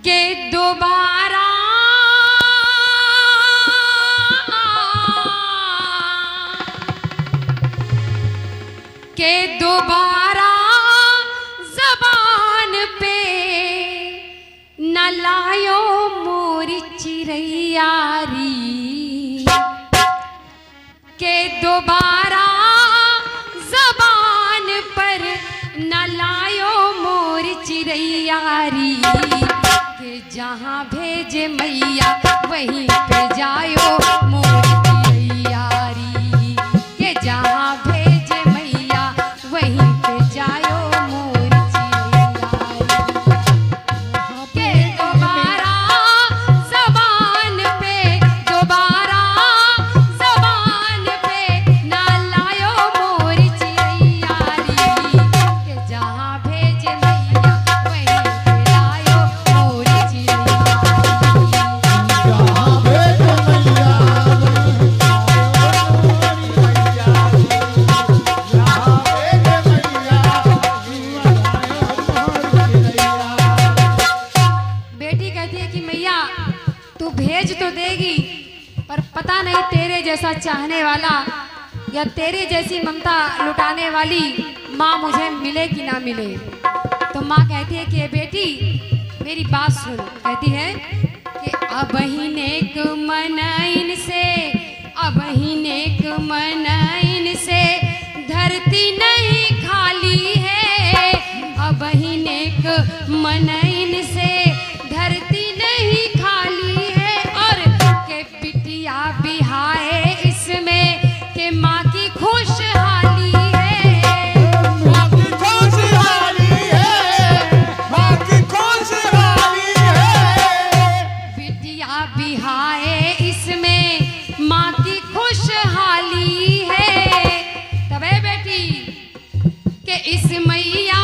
के दोबारा ज़बान पे न लायो मोरी चिरैयारी के दोबारा ज़बान पर न लायो मोरी चिरैयारी के जहाँ भेजे मैया वहीं पे जायो मोरी चिरैयारी के जहाँ भेजे मैया वहीं पे जायो मोरी चिरैयारी के दोबारा ज़बान पे ना लायो मोरी चिरैयारी के जहाँ भेजे मैया वहीं पे लायो मोरी चिरैयारी जहाँ भेजे मैया बेटी कहती है कि मैया तू भेज तो देगी पर पता नहीं तेरे जैसा चाहने वाला या तेरी जैसी ममता लुटाने वाली माँ मुझे मिले कि ना मिले। तो माँ कहती है कि बेटी मेरी बात सुन। कहती है कि अब ही नेक मनइन से धरती नहीं खाली है। अब ही नेक मनइन से धरती नहीं खाली है और के बिटिया बिहाए इसमें के माँ की खुशहाली है। माँ की खुशहाली है, माँ की खुशहाली है। बिटिया बिहाए इसमें माँ की खुशहाली है। तबे बेटी के इस मैया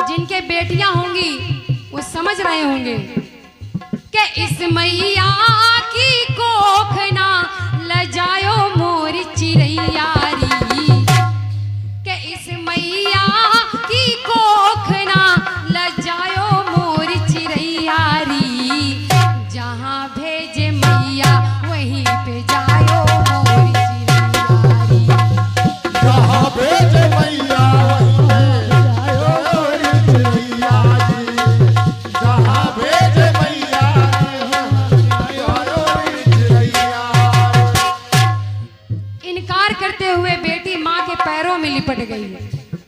जिनके बेटियां होंगी वो समझ रहे होंगे कि इस मैया की कोखना लजायो मोरी चिरैयारी के इस मैया की कोखना लजायो मोरी चिरैयारी जहाँ भेजे मैया वहीं पे जायो मोरी चिरैयारी जहाँ भेजे मैया पैरों में लिपट गई।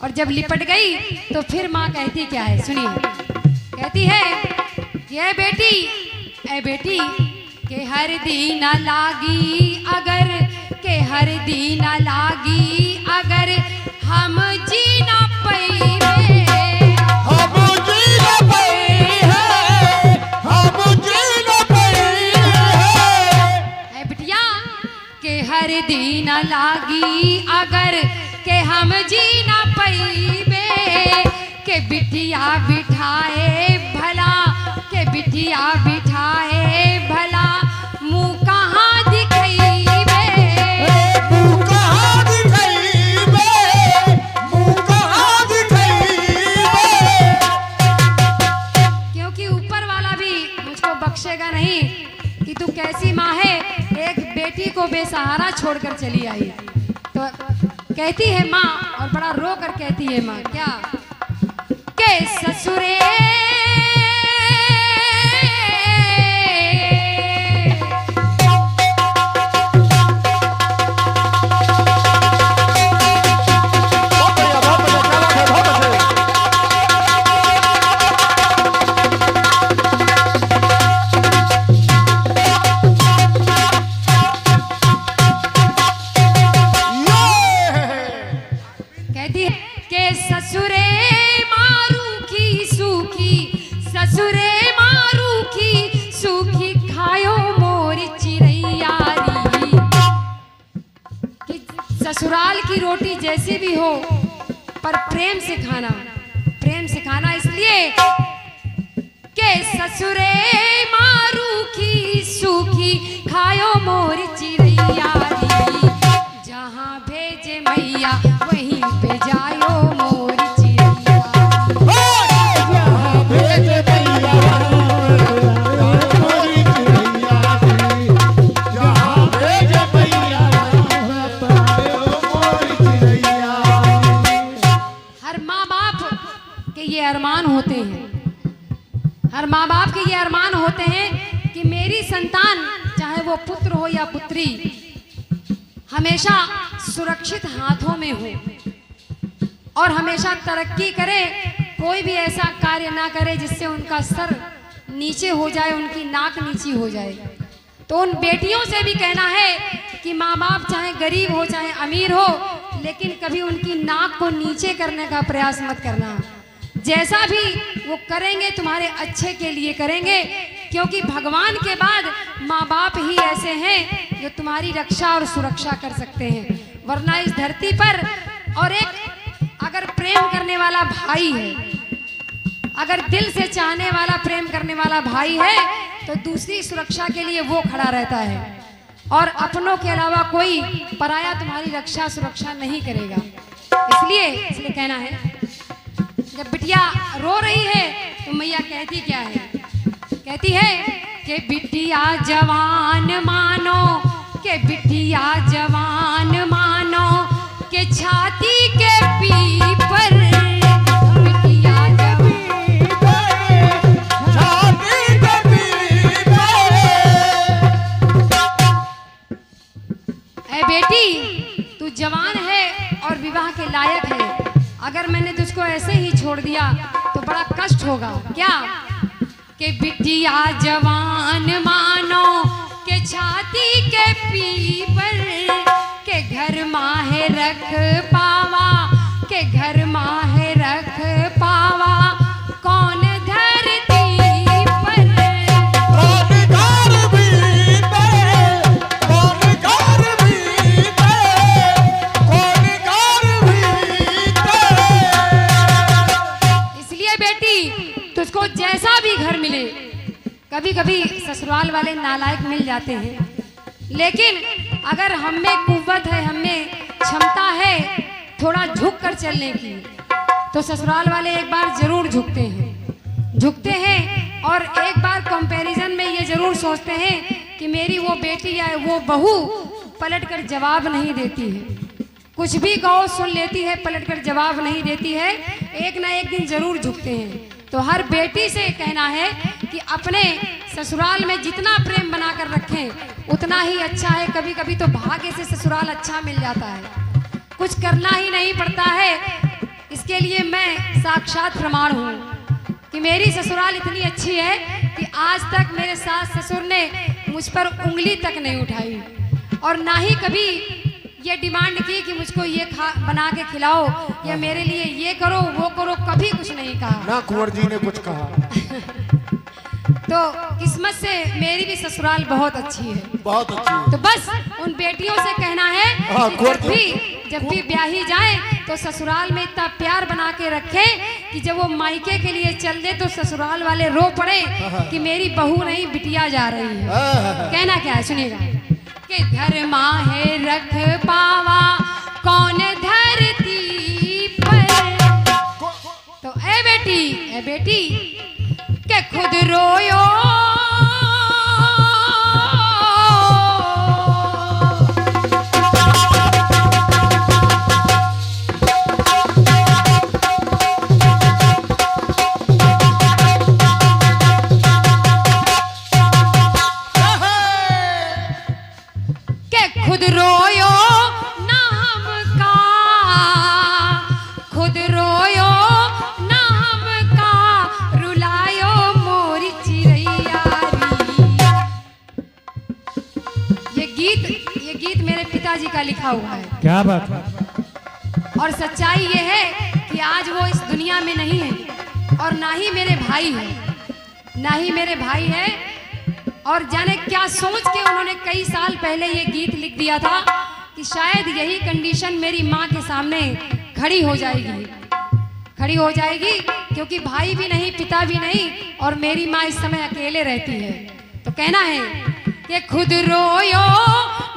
और जब लिपट गई तो फिर माँ कहती क्या है सुनिए। कहती है ये बेटी ए बेटी के हर दिन लागी अगर के हर दिन लागी अगर हम जीना पईबे हम जीना पईबे हम जीना पईबे ए बिटिया के हर दिन लागी अगर के हम जीना पईबे के बिटिया बिठाए भला के बिटिया बिठाए भला मुँह कहाँ दिखैबे मुँह कहाँ दिखैबे मुँह कहाँ दिखैबे क्योंकि ऊपर वाला भी मुझको बख्शेगा नहीं कि तू कैसी माँ है एक बेटी को बेसहारा छोड़कर चली आई। तो कहती है माँ और बड़ा रो कर कहती है माँ क्या के ससुरे कहती है के ससुरे ससुराल की रोटी जैसी भी हो पर प्रेम से खाना इसलिए के ससुरे मारू की सूखी खायो मोर चिड़ैया री, जहाँ भेजे मैया वहीं पे जायो मोर चिड़ैया। जहाँ भेज मैया मोरी चिड़ैया दी, जहाँ भेज मैया मोरी चिड़ैया। हर माँ बाप के ये अरमान होते हैं, हर माँ बाप के ये अरमान होते हैं कि मेरी संतान चाहे वो पुत्र हो या पुत्री हमेशा सुरक्षित हाथों में हो और हमेशा तरक्की करे, कोई भी ऐसा कार्य ना करे जिससे उनका सर नीचे हो जाए, उनकी नाक नीची हो जाए। तो उन बेटियों से भी कहना है कि माँ बाप चाहे गरीब हो चाहे अमीर हो, लेकिन कभी उनकी नाक को नीचे करने का प्रयास मत करना। जैसा भी वो करेंगे तुम्हारे अच्छे के लिए करेंगे, क्योंकि भगवान के बाद माँ बाप ही ऐसे हैं जो तुम्हारी रक्षा और सुरक्षा कर सकते हैं। वरना इस धरती पर और एक अगर प्रेम करने वाला भाई है, अगर दिल से चाहने वाला प्रेम करने वाला भाई है, तो दूसरी सुरक्षा के लिए वो खड़ा रहता है और अपनों के अलावा कोई पराया तुम्हारी रक्षा सुरक्षा नहीं करेगा। इसलिए कहना है, जब बिटिया रो रही है तो मैया कहती क्या है? कहती है कि बिटिया जवान मानो, के बिटिया जवान मानो, के छाती के पीपर बिटिया छाती के पीपर। ऐ बेटी, तू जवान है और विवाह के लायक है। अगर मैंने तुझको ऐसे ही छोड़ दिया तो बड़ा कष्ट होगा। क्या कि बिटिया जवान मानो, के छाती के पीपर, के घर माहे रख पावा, के घर माहे रख पावा, कौन धरती पर। कौन घर भीतर, कौन घर भीतर, कौन घर भीतर। इसलिए बेटी, तुझको जैसा भी घर मिले, कभी कभी ससुराल वाले नालायक मिल जाते हैं, लेकिन अगर हम में कुव्वत है, हम में क्षमता है थोड़ा झुक कर चलने की, तो ससुराल वाले एक बार जरूर झुकते हैं और एक बार कंपैरिजन में ये जरूर सोचते हैं कि मेरी वो बेटी या वो बहू पलट कर जवाब नहीं देती है, कुछ भी गौ सुन लेती है, पलट कर जवाब नहीं देती है, एक ना एक दिन जरूर झुकते हैं। तो हर बेटी से कहना है कि अपने ससुराल में जितना प्रेम बना कर रखें उतना ही अच्छा है। कभी कभी तो भाग्य से ससुराल अच्छा मिल जाता है, कुछ करना ही नहीं पड़ता है। इसके लिए मैं साक्षात प्रमाण हूँ कि मेरी ससुराल इतनी अच्छी है कि आज तक मेरे सास ससुर ने मुझ पर उंगली तक नहीं उठाई और ना ही कभी ये डिमांड की कि मुझको ये बना के खिलाओ या मेरे लिए ये करो वो करो, कभी कुछ नहीं कहा ना कुंवर जी ने कुछ कहा। तो किस्मत से मेरी भी ससुराल बहुत अच्छी है, बहुत अच्छी। तो बस उन बेटियों से कहना है कि जब भी ब्याही जाए तो ससुराल में इतना प्यार बना के रखे कि जब वो मायके के लिए चल दे तो ससुराल वाले रो पड़े कि मेरी बहू नहीं बिटिया जा रही है। कहना क्या है सुनिएगा, कि घर माहे रख पावा, कौन धरती पर। तो ए बेटी के खुद रोयो, खुद रोयो ना हमका, खुद रोयो ना हमका, रुलायो मोरी चिड़ैया री। ये गीत मेरे पिताजी का लिखा हुआ है। क्या बात है। और सच्चाई ये है कि आज वो इस दुनिया में नहीं है और ना ही मेरे भाई है, ना ही मेरे भाई है। और जाने क्या सोच के उन्होंने कई साल पहले ये गीत लिख दिया था कि शायद यही कंडीशन मेरी माँ के सामने खड़ी हो जाएगी, क्योंकि भाई भी नहीं, पिता भी नहीं, और मेरी माँ इस समय अकेले रहती है। तो कहना है कि खुद रोयो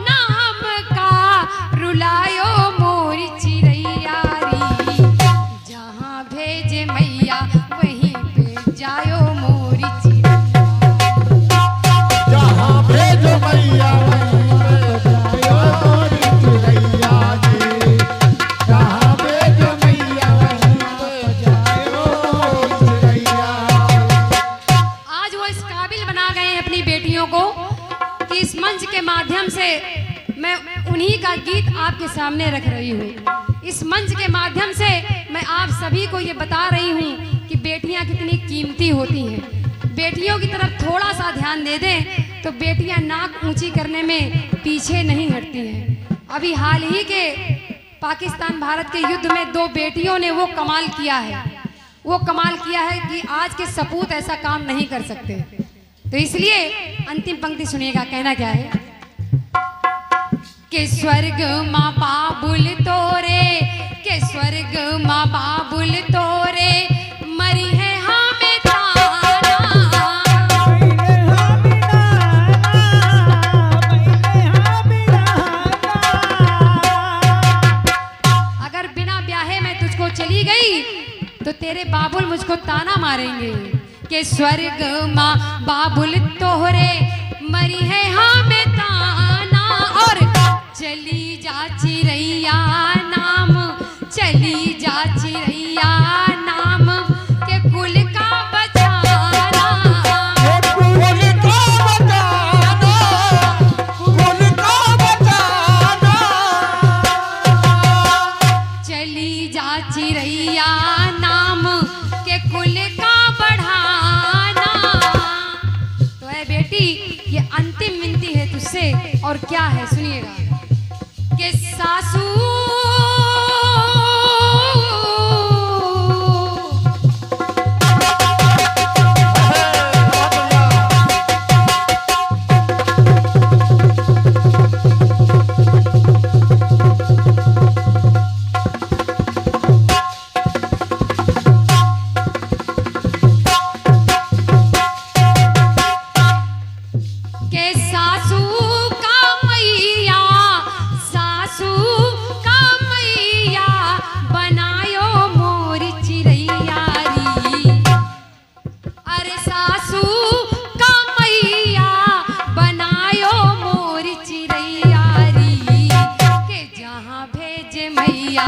नाम का रुलायो मोरी चिड़ैया री, जहाँ भेजे मैया वहीं पे जायो मोरी चिड़ैया। जहाँ भेजो मैया वहीं पे जायो मोरी चिड़ैया जी। जहाँ भेजो मैया वहीं पे जायो मोरी चिड़ैया। आज वो इस काबिल बना गए हैं अपनी बेटियों को कि इस मंच के माध्यम से मैं उन्हीं का गीत आपके सामने रख रही हूँ। इस मंच के माध्यम से मैं आप सभी को ये बता रही हूँ कि बेटियाँ कितनी कीमती होती हैं। बेटियों की तरफ थोड़ा सा ध्यान दे दें तो बेटियाँ नाक ऊंची करने में पीछे नहीं हटती हैं। अभी हाल ही के पाकिस्तान भारत के युद्ध में 2 बेटियों ने वो कमाल किया है कि आज के सपूत ऐसा काम नहीं कर सकते। तो इसलिए अंतिम पंक्ति सुनिएगा, कहना क्या है कि स्वर्ग माँ बाबुल तोरे, के स्वर्ग माँ बाबुल तोरे, मरी है हमें ताना। अगर बिना ब्याहे मैं तुझको चली गई तो तेरे बाबुल मुझको ताना मारेंगे कि स्वर्ग माँ बाबुल तोहरे, मरी है हमें ताना। और चली जा चिड़ैया नाम, चली जा चिड़ैया नाम, के कुल का बचाना। कुल का बचाना, कुल का बचाना। चली जा चिड़ैया नाम, के कुल का बढ़ाना। तो है बेटी, ये अंतिम विनती है तुझसे, और क्या है सुनिएगा कि सासू मैया